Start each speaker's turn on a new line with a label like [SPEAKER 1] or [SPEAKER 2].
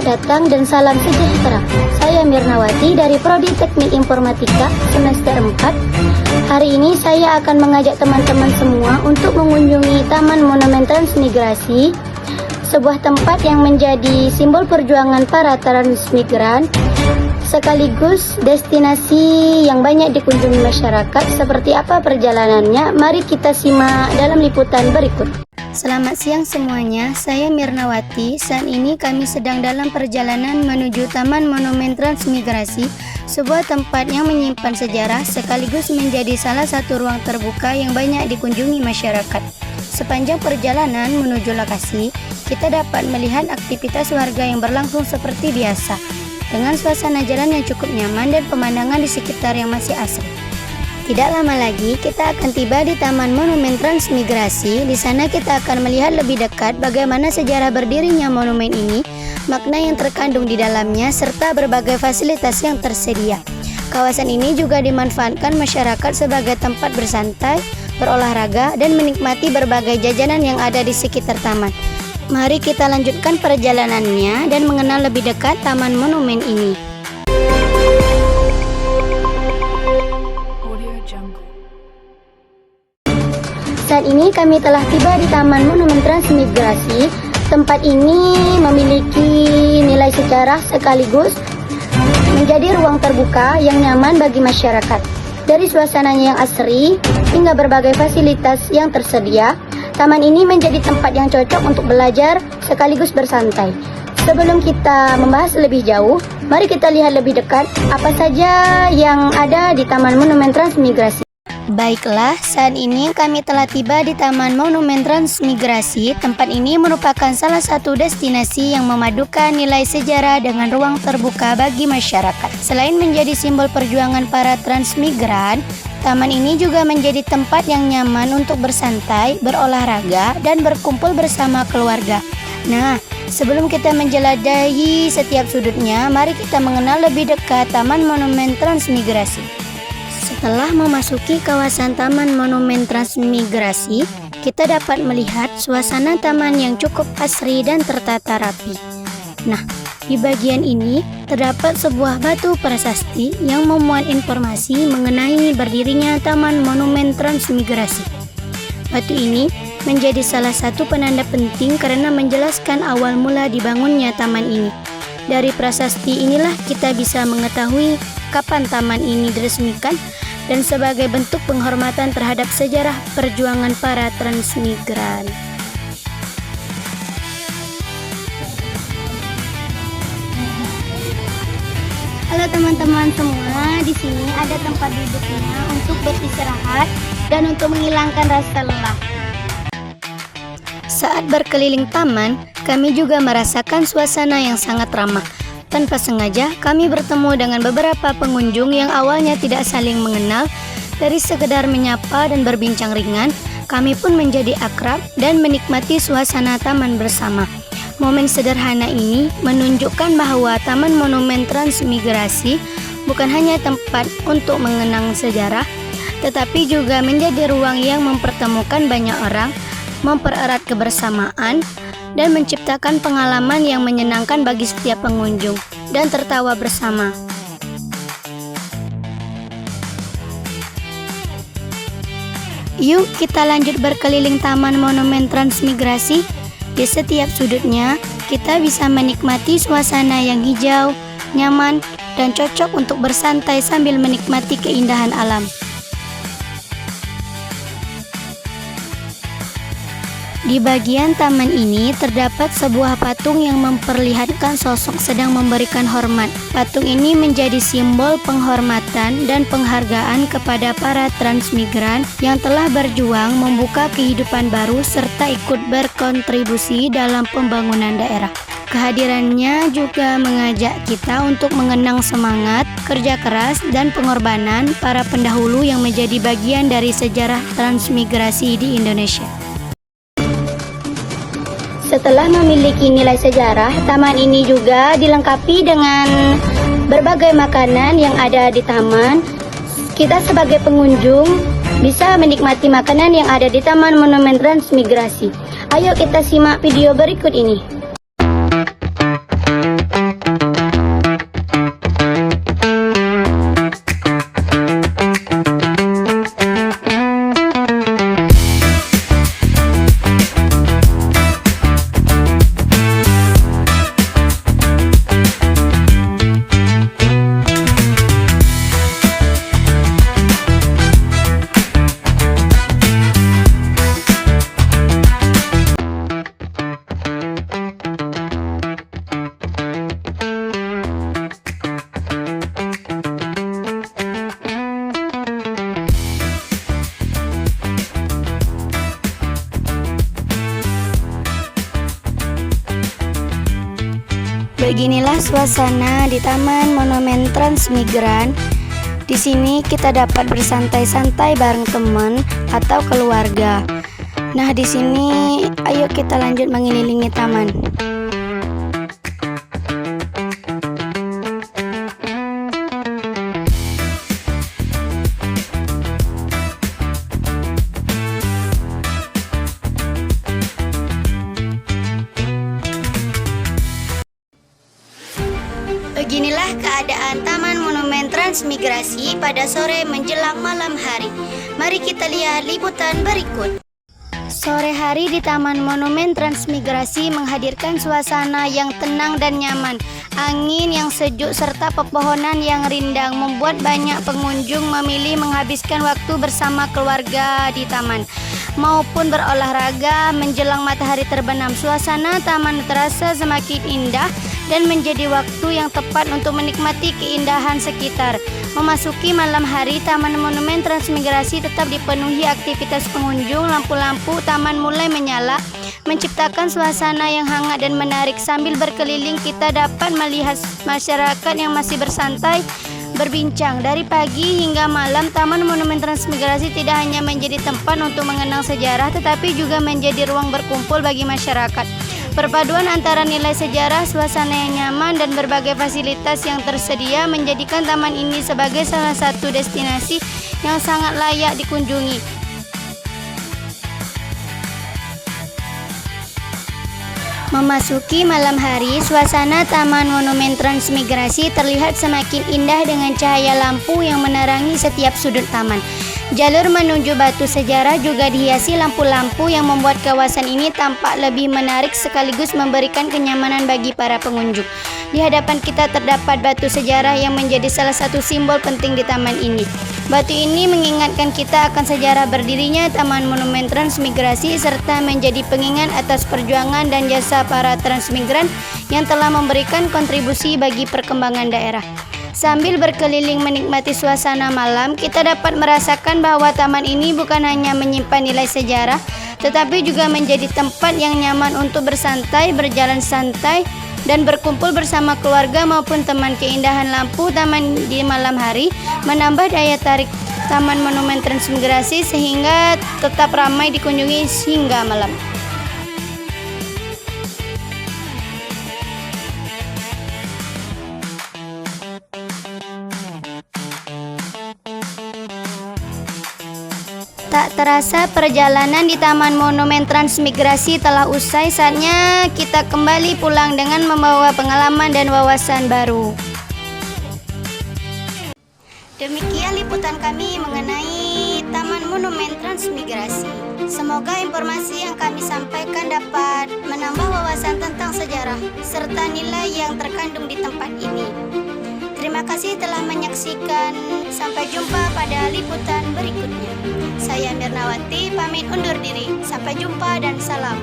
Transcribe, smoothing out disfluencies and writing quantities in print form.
[SPEAKER 1] Selamat datang dan salam sejahtera. Saya Mirnawati dari Prodi Teknik Informatika semester 4. Hari ini saya akan mengajak teman-teman semua untuk mengunjungi Taman Monumen Transmigrasi, sebuah tempat yang menjadi simbol perjuangan para transmigran, sekaligus destinasi yang banyak dikunjungi masyarakat. Seperti apa perjalanannya? Mari kita simak dalam liputan berikut. Selamat siang semuanya, saya Mirnawati. Saat ini kami sedang dalam perjalanan menuju Taman Monumen Transmigrasi, sebuah tempat yang menyimpan sejarah sekaligus menjadi salah satu ruang terbuka yang banyak dikunjungi masyarakat. Sepanjang perjalanan menuju lokasi, kita dapat melihat aktivitas warga yang berlangsung seperti biasa, dengan suasana jalan yang cukup nyaman dan pemandangan di sekitar yang masih asri. Tidak lama lagi kita akan tiba di Taman Monumen Transmigrasi. Di sana kita akan melihat lebih dekat bagaimana sejarah berdirinya monumen ini, makna yang terkandung di dalamnya, serta berbagai fasilitas yang tersedia. Kawasan ini juga dimanfaatkan masyarakat sebagai tempat bersantai, berolahraga, dan menikmati berbagai jajanan yang ada di sekitar taman. Mari kita lanjutkan perjalanannya dan mengenal lebih dekat Taman Monumen ini. Saat ini kami telah tiba di Taman Monumen Transmigrasi. Tempat ini memiliki nilai sejarah sekaligus menjadi ruang terbuka yang nyaman bagi masyarakat. Dari suasananya yang asri hingga berbagai fasilitas yang tersedia, taman ini menjadi tempat yang cocok untuk belajar sekaligus bersantai. Sebelum kita membahas lebih jauh, mari kita lihat lebih dekat apa saja yang ada di Taman Monumen Transmigrasi. Baiklah, saat ini kami telah tiba di Taman Monumen Transmigrasi. Tempat ini merupakan salah satu destinasi yang memadukan nilai sejarah dengan ruang terbuka bagi masyarakat. Selain menjadi simbol perjuangan para transmigran, taman ini juga menjadi tempat yang nyaman untuk bersantai, berolahraga, dan berkumpul bersama keluarga. Nah, sebelum kita menjelajahi setiap sudutnya, mari kita mengenal lebih dekat Taman Monumen Transmigrasi. Setelah memasuki kawasan Taman Monumen Transmigrasi, kita dapat melihat suasana taman yang cukup asri dan tertata rapi. Nah, di bagian ini terdapat sebuah batu prasasti yang memuat informasi mengenai berdirinya Taman Monumen Transmigrasi. Batu ini menjadi salah satu penanda penting karena menjelaskan awal mula dibangunnya taman ini. Dari prasasti inilah kita bisa mengetahui kapan taman ini diresmikan dan sebagai bentuk penghormatan terhadap sejarah perjuangan para transmigran. Halo teman-teman semua, di sini ada tempat duduknya untuk beristirahat dan untuk menghilangkan rasa lelah. Saat berkeliling taman, kami juga merasakan suasana yang sangat ramah. Tanpa sengaja, kami bertemu dengan beberapa pengunjung yang awalnya tidak saling mengenal. Dari sekedar menyapa dan berbincang ringan, kami pun menjadi akrab dan menikmati suasana taman bersama. Momen sederhana ini menunjukkan bahwa Taman Monumen Transmigrasi bukan hanya tempat untuk mengenang sejarah, tetapi juga menjadi ruang yang mempertemukan banyak orang, mempererat kebersamaan, dan menciptakan pengalaman yang menyenangkan bagi setiap pengunjung, dan tertawa bersama. Yuk kita lanjut berkeliling Taman Monumen Transmigrasi. Di setiap sudutnya, kita bisa menikmati suasana yang hijau, nyaman, dan cocok untuk bersantai sambil menikmati keindahan alam. Di bagian taman ini terdapat sebuah patung yang memperlihatkan sosok sedang memberikan hormat. Patung ini menjadi simbol penghormatan dan penghargaan kepada para transmigran yang telah berjuang membuka kehidupan baru serta ikut berkontribusi dalam pembangunan daerah. Kehadirannya juga mengajak kita untuk mengenang semangat, kerja keras, dan pengorbanan para pendahulu yang menjadi bagian dari sejarah transmigrasi di Indonesia. Setelah memiliki nilai sejarah, taman ini juga dilengkapi dengan berbagai makanan yang ada di taman. Kita sebagai pengunjung bisa menikmati makanan yang ada di Taman Monumen Transmigrasi. Ayo kita simak video berikut ini. Beginilah suasana di Taman Monumen Transmigran. Di sini kita dapat bersantai-santai bareng teman atau keluarga. Nah, di sini ayo kita lanjut mengelilingi taman. Beginilah keadaan Taman Monumen Transmigrasi pada sore menjelang malam hari. Mari kita lihat liputan berikut. Sore hari di Taman Monumen Transmigrasi menghadirkan suasana yang tenang dan nyaman. Angin yang sejuk serta pepohonan yang rindang membuat banyak pengunjung memilih menghabiskan waktu bersama keluarga di taman maupun berolahraga menjelang matahari terbenam. Suasana taman terasa semakin indah dan menjadi waktu yang tepat untuk menikmati keindahan sekitar. Memasuki malam hari, Taman Monumen Transmigrasi tetap dipenuhi aktivitas pengunjung. Lampu-lampu taman mulai menyala, menciptakan suasana yang hangat dan menarik. Sambil berkeliling, kita dapat melihat masyarakat yang masih bersantai berbincang. Dari pagi hingga malam, Taman Monumen Transmigrasi tidak hanya menjadi tempat untuk mengenang sejarah, tetapi juga menjadi ruang berkumpul bagi masyarakat. Perpaduan antara nilai sejarah, suasana yang nyaman, dan berbagai fasilitas yang tersedia menjadikan taman ini sebagai salah satu destinasi yang sangat layak dikunjungi. Memasuki malam hari, suasana Taman Monumen Transmigrasi terlihat semakin indah dengan cahaya lampu yang menerangi setiap sudut taman. Jalur menuju batu sejarah juga dihiasi lampu-lampu yang membuat kawasan ini tampak lebih menarik sekaligus memberikan kenyamanan bagi para pengunjung. Di hadapan kita terdapat batu sejarah yang menjadi salah satu simbol penting di taman ini. Batu ini mengingatkan kita akan sejarah berdirinya Taman Monumen Transmigrasi serta menjadi pengingat atas perjuangan dan jasa para transmigran yang telah memberikan kontribusi bagi perkembangan daerah. Sambil berkeliling menikmati suasana malam, kita dapat merasakan bahwa taman ini bukan hanya menyimpan nilai sejarah, tetapi juga menjadi tempat yang nyaman untuk bersantai, berjalan santai, dan berkumpul bersama keluarga maupun teman. Keindahan lampu taman di malam hari menambah daya tarik Taman Monumen Transmigrasi sehingga tetap ramai dikunjungi hingga malam. Tak terasa perjalanan di Taman Monumen Transmigrasi telah usai. Saatnya kita kembali pulang dengan membawa pengalaman dan wawasan baru. Demikian liputan kami mengenai Taman Monumen Transmigrasi. Semoga informasi yang kami sampaikan dapat menambah wawasan tentang sejarah serta nilai yang terkandung di tempat ini. Terima kasih telah menyaksikan. Sampai jumpa pada liputan berikutnya. Saya Mirnawati pamit undur diri. Sampai jumpa dan salam.